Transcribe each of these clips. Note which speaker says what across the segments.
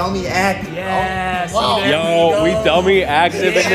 Speaker 1: dummy active.
Speaker 2: Yeah.
Speaker 1: Wow.
Speaker 3: Yo, we dummy active in this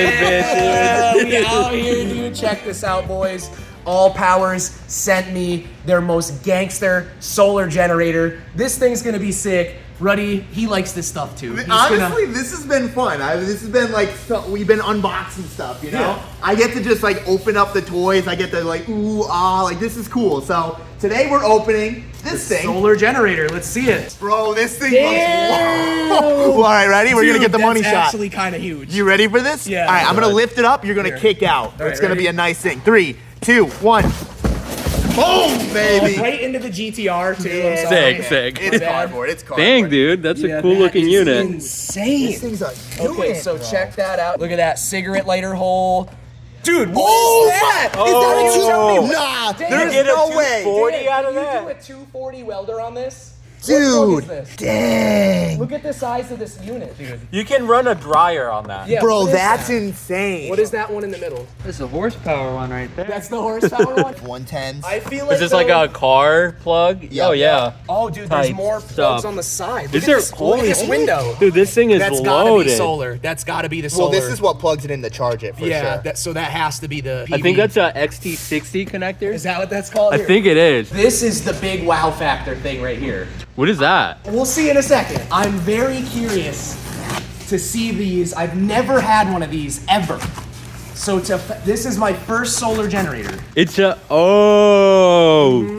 Speaker 3: bitch, dude.
Speaker 2: We out here, dude. Check this out, boys. All Powers sent me their most gangster solar generator. This thing's gonna be sick. Ruddy, he likes this stuff too.
Speaker 1: Honestly, this has been fun. This has been like, we've been unboxing stuff, you know?
Speaker 2: Yeah.
Speaker 1: I get to just like open up the toys. I get to like, ooh, ah, like this is cool. So today we're opening this thing.
Speaker 2: Solar generator. Let's see it.
Speaker 1: Bro, this thing
Speaker 2: Damn.
Speaker 1: looks, whoa. All right, ready? We're gonna get the money
Speaker 2: That's
Speaker 1: shot.
Speaker 2: actually kind of huge.
Speaker 1: You ready for this?
Speaker 2: Yeah.
Speaker 1: All right, I'm gonna lift it up. You're gonna
Speaker 2: Here.
Speaker 1: kick out.
Speaker 2: All right,
Speaker 1: It's gonna
Speaker 2: ready?
Speaker 1: be a nice thing. 3, 2, 1. Boom, baby.
Speaker 2: Right into the GTR too.
Speaker 1: Yeah.
Speaker 2: I'm sorry.
Speaker 3: Sick, sick.
Speaker 1: It's cardboard. It's cardboard.
Speaker 3: Dang, dude, that's
Speaker 2: Yeah,
Speaker 3: a cool
Speaker 2: that
Speaker 3: looking
Speaker 2: is
Speaker 3: unit.
Speaker 2: Insane.
Speaker 1: This thing's a
Speaker 2: Okay,
Speaker 1: unit,
Speaker 2: so
Speaker 1: bro.
Speaker 2: check that out. Look at that cigarette lighter hole. Dude, what
Speaker 1: Oh,
Speaker 2: is that?
Speaker 1: fuck! Is that a
Speaker 2: Oh.
Speaker 1: two? Nah,
Speaker 2: Dang.
Speaker 1: there's
Speaker 3: get a
Speaker 1: no way.
Speaker 3: 240 out of
Speaker 2: Can
Speaker 3: that?
Speaker 2: you do a 240 welder on this?
Speaker 1: Dude,
Speaker 2: What plug is this?
Speaker 1: dang.
Speaker 2: Look at the size of this unit, dude.
Speaker 3: You can run a dryer on that.
Speaker 2: Yeah,
Speaker 1: Bro,
Speaker 2: what is
Speaker 1: that's
Speaker 2: that?
Speaker 1: insane.
Speaker 2: What is that one in the middle?
Speaker 3: There's a horsepower one right there.
Speaker 2: That's the horsepower one?
Speaker 1: 110s.
Speaker 2: I feel like
Speaker 3: Is this like a car plug?
Speaker 1: Yeah.
Speaker 3: Oh, yeah.
Speaker 2: Oh, dude, there's
Speaker 3: type
Speaker 2: more plugs
Speaker 3: stuff.
Speaker 2: on the side.
Speaker 3: Is
Speaker 2: Look at
Speaker 3: there-
Speaker 2: this, look at this
Speaker 3: holy-
Speaker 2: window.
Speaker 3: Dude, this thing is
Speaker 2: That's gotta be
Speaker 3: loaded.
Speaker 2: solar. That's gotta be the solar.
Speaker 1: Well, this is what plugs it in to charge it for
Speaker 2: yeah,
Speaker 1: sure.
Speaker 2: so that has to be the PV.
Speaker 3: I think that's a XT60 connector.
Speaker 2: Is that what that's called?
Speaker 3: I
Speaker 2: Here.
Speaker 3: think it is.
Speaker 2: This is the big wow factor thing right here.
Speaker 3: What is that?
Speaker 2: We'll see in a second. I'm very curious to see these. I've never had one of these ever. So this is my first solar generator.
Speaker 3: It's a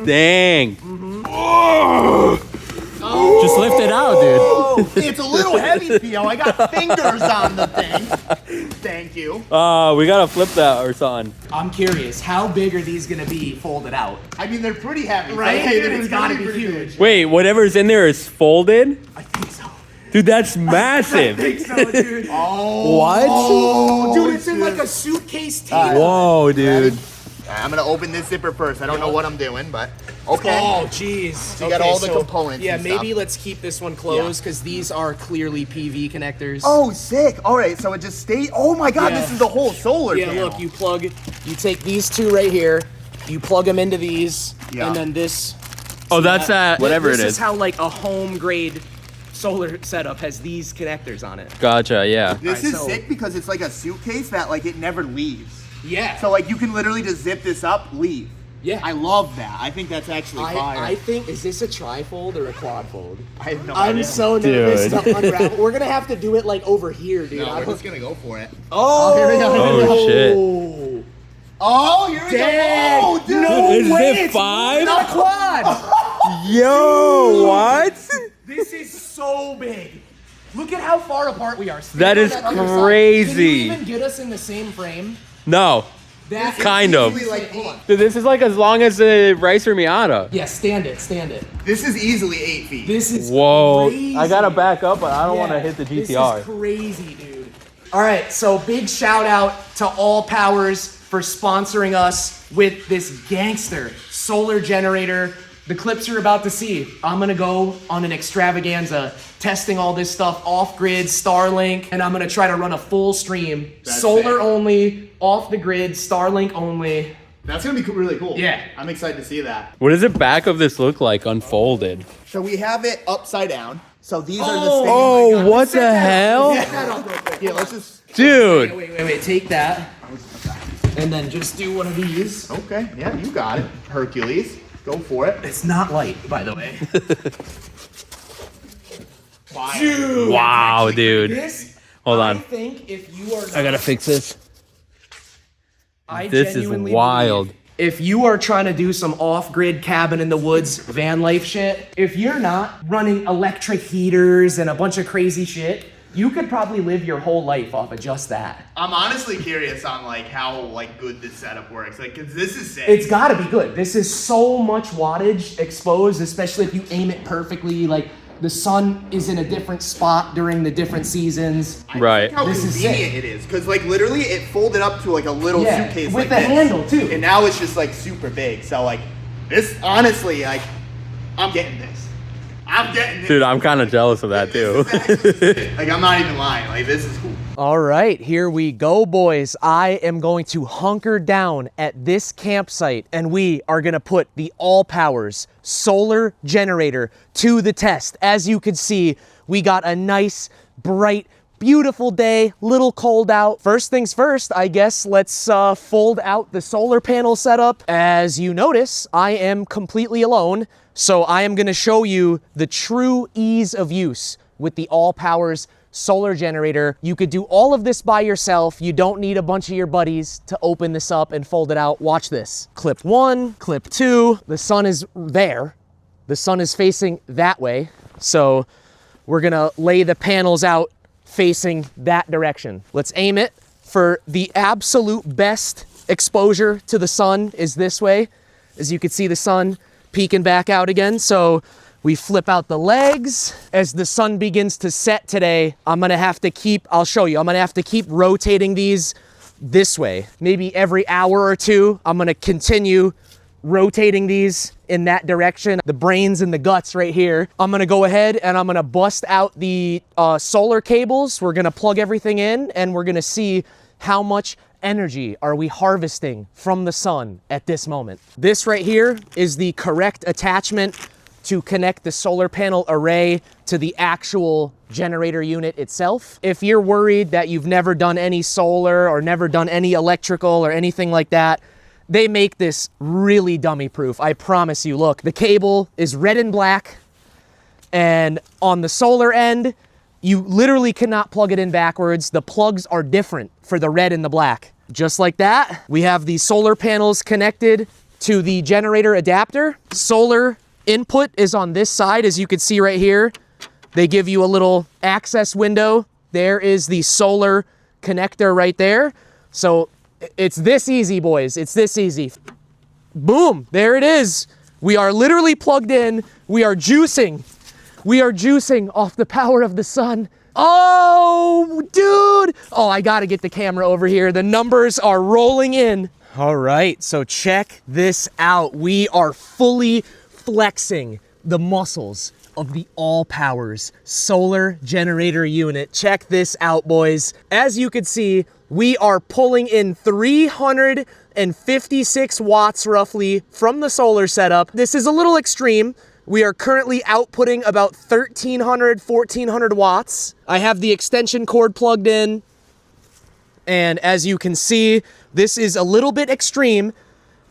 Speaker 3: dang. Just lift it out, dude.
Speaker 1: Oh, it's a little heavy, Theo. I got fingers on the thing. Thank you.
Speaker 3: We gotta flip that or something.
Speaker 2: I'm curious, how big are these gonna be folded out?
Speaker 1: I mean, they're pretty heavy.
Speaker 2: Right?
Speaker 1: Hey,
Speaker 2: Dude,
Speaker 1: it's
Speaker 2: it's gotta
Speaker 1: pretty
Speaker 2: be
Speaker 1: big.
Speaker 2: huge.
Speaker 3: Wait, whatever's in there is folded?
Speaker 2: I think so.
Speaker 3: Dude, that's
Speaker 2: I
Speaker 3: massive.
Speaker 2: think so, dude.
Speaker 3: What?
Speaker 2: Oh, dude, it's in like a suitcase tape.
Speaker 3: Whoa, dude.
Speaker 1: I'm gonna open this zipper first. I don't know what I'm doing, but okay.
Speaker 2: Oh, jeez.
Speaker 1: So you got all the components
Speaker 2: Yeah,
Speaker 1: and
Speaker 2: maybe
Speaker 1: stuff.
Speaker 2: let's keep this one closed because these are clearly PV connectors.
Speaker 1: Oh, sick. All right, so it just stayed. Oh my God,
Speaker 2: Yeah.
Speaker 1: this is the whole solar
Speaker 2: yeah,
Speaker 1: panel.
Speaker 2: look, you take these two right here, you plug them into these,
Speaker 1: Yeah.
Speaker 2: and then this.
Speaker 3: Oh, that's that. Whatever
Speaker 2: this
Speaker 3: it
Speaker 2: is
Speaker 3: is.
Speaker 2: how like a home grade solar setup has these connectors on it.
Speaker 3: Gotcha, yeah.
Speaker 1: This
Speaker 2: Alright,
Speaker 1: is
Speaker 2: so-
Speaker 1: sick because it's like a suitcase that like it never leaves.
Speaker 2: Yeah.
Speaker 1: So like you can literally just zip this up, leave.
Speaker 2: Yeah.
Speaker 1: I love that. I think that's actually fire.
Speaker 2: I think, is this a trifold or a quadfold?
Speaker 1: I have no
Speaker 2: I'm
Speaker 1: idea.
Speaker 2: so nervous
Speaker 3: Dude.
Speaker 2: to unravel. We're gonna have to do it like over here, dude.
Speaker 1: No,
Speaker 2: I
Speaker 1: we're
Speaker 2: don't-
Speaker 1: just gonna go for it.
Speaker 2: Oh,
Speaker 1: here we go.
Speaker 3: Oh, shit.
Speaker 2: shit.
Speaker 1: Oh, here we
Speaker 2: Dang.
Speaker 1: go. Oh, dude.
Speaker 2: No
Speaker 3: Is
Speaker 2: way.
Speaker 3: it
Speaker 2: It's
Speaker 3: 5?
Speaker 2: not a quad.
Speaker 3: Yo, what?
Speaker 2: This is so big. Look at how far apart we are. Stand
Speaker 3: That
Speaker 2: on
Speaker 3: is
Speaker 2: other side.
Speaker 3: crazy.
Speaker 2: Can you even get us in the same frame?
Speaker 3: No.
Speaker 2: That's
Speaker 3: Kind of.
Speaker 1: Easily, like,
Speaker 2: Hold on.
Speaker 3: Dude, this is like as long as a Ricer Miata.
Speaker 2: Yeah, stand it, stand it.
Speaker 1: This is easily 8 feet.
Speaker 2: This is
Speaker 3: Whoa.
Speaker 2: crazy.
Speaker 3: I gotta back up, but I don't want to
Speaker 2: Yeah,
Speaker 3: hit the
Speaker 2: This
Speaker 3: GTR.
Speaker 2: is crazy, dude. All right, so big shout out to All Powers for sponsoring us with this gangster solar generator. The clips you're about to see, I'm gonna go on an extravaganza testing all this stuff off grid, Starlink, and I'm gonna try to run a full stream.
Speaker 1: That's
Speaker 2: Solar
Speaker 1: sick.
Speaker 2: only, off the grid, Starlink only.
Speaker 1: That's gonna be really cool.
Speaker 2: Yeah.
Speaker 1: I'm excited to see that.
Speaker 3: What does the back of this look like unfolded?
Speaker 1: So we have it upside down. So these are the
Speaker 2: Oh.
Speaker 1: things.
Speaker 3: Oh, what the hell?
Speaker 1: Here, let's just.
Speaker 3: Dude.
Speaker 2: Wait, take that. And then just do one of these.
Speaker 1: Okay, yeah, you got it. Hercules, go for it.
Speaker 2: It's not light, by the way. Dude,
Speaker 3: Wow, dude.
Speaker 2: this,
Speaker 3: Hold
Speaker 2: I
Speaker 3: on.
Speaker 2: think if you are,
Speaker 3: I gotta fix this.
Speaker 2: I
Speaker 3: This is
Speaker 2: genuinely
Speaker 3: wild.
Speaker 2: believe If you are trying to do some off-grid cabin in the woods van life shit, if you're not running electric heaters and a bunch of crazy shit, you could probably live your whole life off of just that.
Speaker 1: I'm honestly curious on like how like good this setup works. Like, cause this is sick.
Speaker 2: It's gotta be good. This is so much wattage exposed, especially if you aim it perfectly. Like the sun is in a different spot during the different seasons.
Speaker 1: I
Speaker 3: Right.
Speaker 1: think how
Speaker 2: This is
Speaker 1: convenient it is, cause like literally it folded up to like a little
Speaker 2: Yeah,
Speaker 1: suitcase
Speaker 2: with
Speaker 1: like
Speaker 2: the
Speaker 1: this.
Speaker 2: handle, too.
Speaker 1: And now it's just like super big. So like this, honestly, like I'm getting this. I'm getting it.
Speaker 3: Dude, I'm kind of jealous of that too.
Speaker 1: Like, I'm not even lying. Like, this is cool.
Speaker 2: All right, here we go, boys. I am going to hunker down at this campsite, and we are gonna put the All Powers solar generator to the test. As you can see, we got a nice, bright, beautiful day, little cold out. First things first, I guess let's fold out the solar panel setup. As you notice, I am completely alone, so I am gonna show you the true ease of use with the All Powers solar generator. You could do all of this by yourself. You don't need a bunch of your buddies to open this up and fold it out. Watch this. Clip 1, clip 2. The sun is there. The sun is facing that way. So we're gonna lay the panels out facing that direction. Let's aim it for the absolute best exposure to the sun is this way. As you can see, the sun peeking back out again. So we flip out the legs. As the sun begins to set today, I'm gonna have to keep, I'll show you, I'm gonna have to keep rotating these this way. Maybe every hour or two, I'm gonna continue rotating these in that direction. The brains and the guts right here. I'm gonna go ahead and I'm gonna bust out the solar cables. We're gonna plug everything in and we're gonna see how much energy are we harvesting from the sun at this moment. This right here is the correct attachment to connect the solar panel array to the actual generator unit itself. If you're worried that you've never done any solar or never done any electrical or anything like that, they make this really dummy proof. I promise you. Look, the cable is red and black, and on the solar end, you literally cannot plug it in backwards. The plugs are different for the red and the black. Just like that, we have the solar panels connected to the generator adapter. Solar input is on this side, as you can see right here. They give you a little access window. There is the solar connector right there. So it's this easy, boys. It's this easy. Boom, there it is. We are literally plugged in. We are juicing. We are juicing off the power of the sun. Oh, dude. Oh, I gotta get the camera over here. The numbers are rolling in. All right, so check this out. We are fully flexing the muscles of the All Powers solar generator unit. Check this out, boys. As you can see, we are pulling in 356 watts roughly from the solar setup. This is a little extreme. We are currently outputting about 1400 watts. I have the extension cord plugged in. And as you can see, this is a little bit extreme.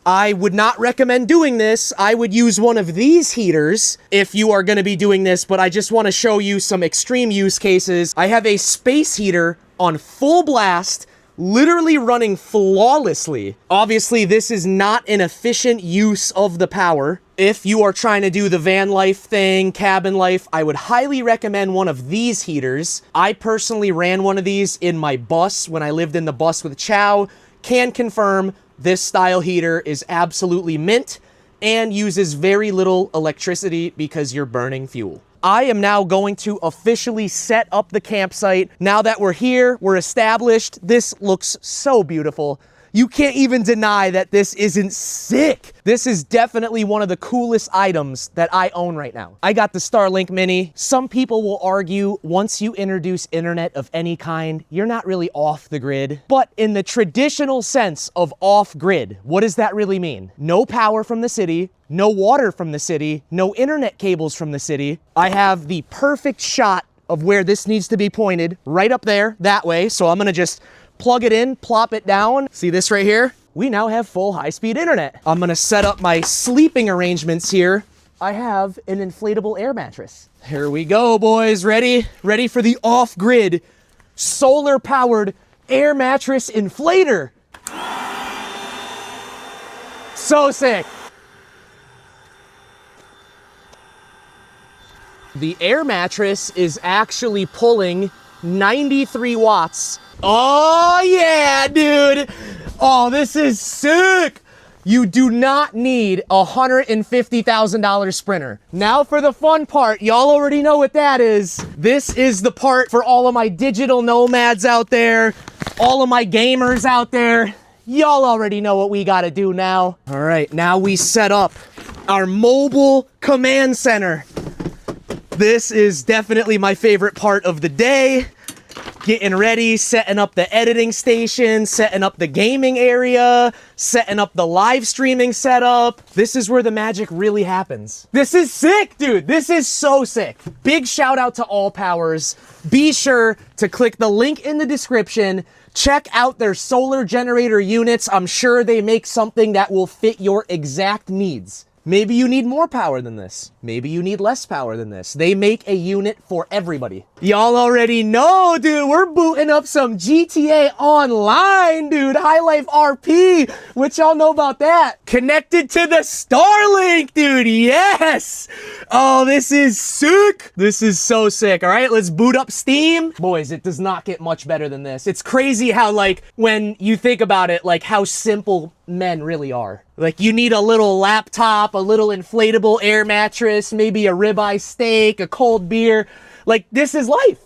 Speaker 2: I would not recommend doing this. I would use one of these heaters if you are going to be doing this, but I just want to show you some extreme use cases. I have a space heater on full blast, literally running flawlessly. Obviously, this is not an efficient use of the power. If you are trying to do the van life thing, cabin life, I would highly recommend one of these heaters. I personally ran one of these in my bus when I lived in the bus with Chow. Can confirm this style heater is absolutely mint and uses very little electricity because you're burning fuel. I am now going to officially set up the campsite. Now that we're here, we're established. This looks so beautiful. You can't even deny that this isn't sick. This is definitely one of the coolest items that I own right now. I got the Starlink Mini. Some people will argue once you introduce internet of any kind, you're not really off the grid. But in the traditional sense of off grid, what does that really mean? No power from the city, no water from the city, no internet cables from the city. I have the perfect shot of where this needs to be pointed, right up there, that way. So I'm gonna just plug it in, plop it down. See this right here? We now have full high-speed internet. I'm gonna set up my sleeping arrangements here. I have an inflatable air mattress. Here we go, boys. Ready? Ready for the off-grid, solar-powered air mattress inflator. So sick. The air mattress is actually pulling 93 watts. Oh yeah, dude. Oh, this is sick. You do not need a $150,000 Sprinter. Now for the fun part. Y'all already know what that is. This is the part for all of my digital nomads out there, all of my gamers out there. Y'all already know what we gotta do now. All right, now we set up our mobile command center. This is definitely my favorite part of the day. Getting ready, setting up the editing station, setting up the gaming area, setting up the live streaming setup. This is where the magic really happens. This is sick, dude. This is so sick. Big shout out to All Powers. Be sure to click the link in the description. Check out their solar generator units. I'm sure they make something that will fit your exact needs. Maybe you need more power than this. Maybe you need less power than this. They make a unit for everybody. Y'all already know, dude, we're booting up some GTA Online, dude. High Life RP, what y'all know about that? Connected to the Starlink, dude, yes! Oh, this is sick. This is so sick, all right? Let's boot up Steam. Boys, it does not get much better than this. It's crazy how, like, when you think about it, like, how simple men really are. Like, you need a little laptop, a little inflatable air mattress, maybe a ribeye steak, a cold beer. Like, this is life.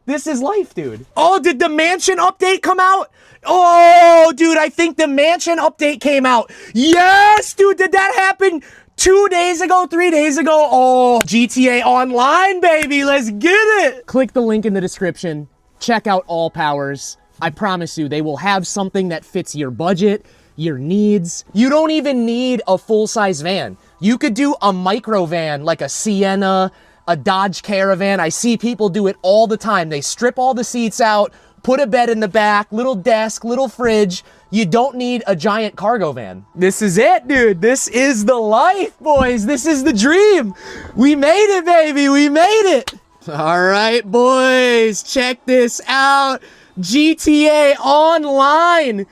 Speaker 2: This is life, dude. Oh, did the mansion update come out? Oh, dude, I think the mansion update came out. Yes, dude, did that happen 2 days ago, 3 days ago? Oh, GTA Online, baby, let's get it. Click the link in the description. Check out All Powers. I promise you, they will have something that fits your budget, your needs. You don't even need a full-size van. You could do a micro van, like a Sienna, a Dodge Caravan. I see people do it all the time. They strip all the seats out, put a bed in the back, little desk, little fridge. You don't need a giant cargo van. This is it, dude. This is the life, boys. This is the dream. We made it, baby. We made it. All right, boys. Check this out. GTA Online.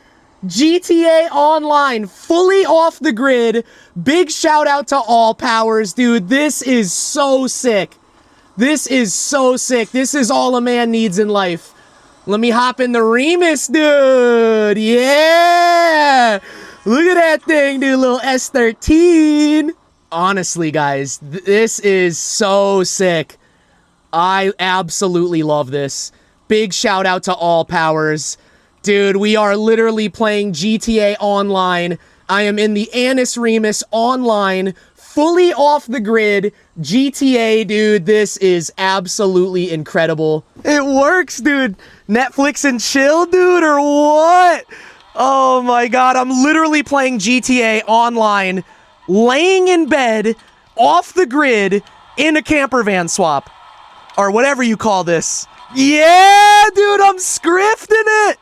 Speaker 2: GTA Online, fully off the grid. Big shout out to All Powers, dude. This is so sick. This is so sick. This is all a man needs in life. Let me hop in the Remus, dude. Yeah. Look at that thing, dude. Little S13. Honestly, guys, this is so sick. I absolutely love this. Big shout out to All Powers. Dude, we are literally playing GTA Online. I am in the Annis Remus Online, fully off the grid. GTA, dude, this is absolutely incredible. It works, dude. Netflix and chill, dude, or what? Oh my God, I'm literally playing GTA Online, laying in bed, off the grid, in a camper van swap, or whatever you call this. Yeah, dude, I'm scripting it.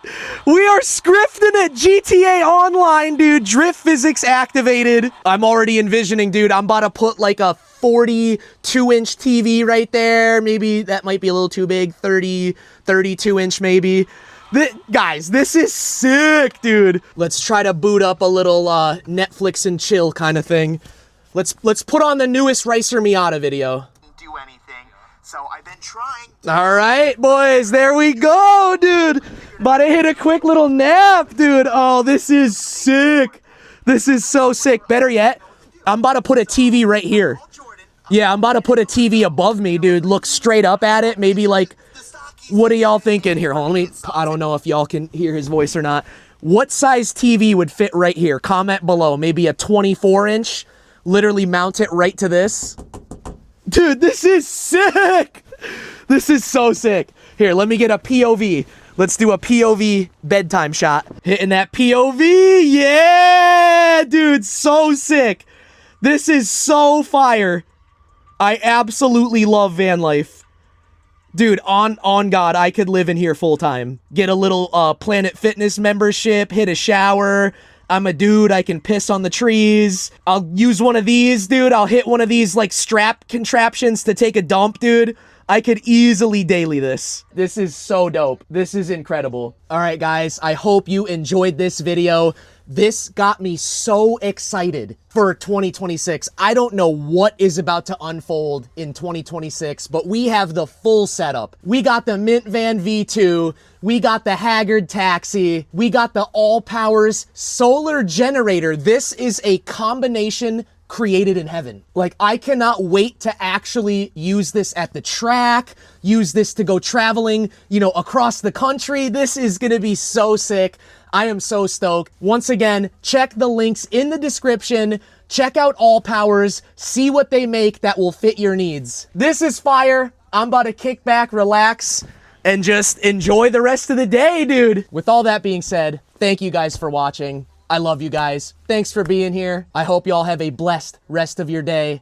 Speaker 2: We are scripting it. GTA Online, dude. Drift physics activated. I'm already envisioning, dude, I'm about to put like a 42-inch TV right there. Maybe that might be a little too big. 32-inch maybe. Guys, this is sick, dude. Let's try to boot up a little Netflix and chill kind of thing. Let's put on the newest Racer Miata video.
Speaker 1: Do anything. So I've been trying.
Speaker 2: All right, boys, there we go, dude. About to hit a quick little nap, dude. Oh, this is sick. This is so sick. Better yet, I'm about to put a TV right here. Yeah, I'm about to put a TV above me, dude. Look straight up at it. Maybe like, what are y'all thinking here? Hold on, let me, I don't know if y'all can hear his voice or not. What size TV would fit right here? Comment below. Maybe a 24-inch. Literally mount it right to this. Dude, this is sick. This is so sick. Here, let me get a POV. Let's do a POV bedtime shot. Hitting that POV. Yeah, dude, so sick. This is so fire. I absolutely love van life. Dude, on God, I could live in here full time. Get a little Planet Fitness membership, hit a shower. I'm a dude, I can piss on the trees. I'll use one of these, dude. I'll hit one of these, like, strap contraptions to take a dump, dude. I could easily daily this. This is so dope. This is incredible. All right, guys, I hope you enjoyed this video. This got me so excited for 2026. I don't know what is about to unfold in 2026, but we have the full setup. We got the Mint Van V2, we got the Haggard Taxi, we got the All Powers solar generator. This is a combination created in heaven. Like, I cannot wait to actually use this at the track, use this to go traveling, you know, across the country. This is gonna be so sick. I am so stoked. Once again, check the links in the description. Check out All Powers, see what they make that will fit your needs. This is fire. I'm about to kick back, relax, and just enjoy the rest of the day, dude. With all that being said, thank you guys for watching. I love you guys. Thanks for being here. I hope y'all have a blessed rest of your day.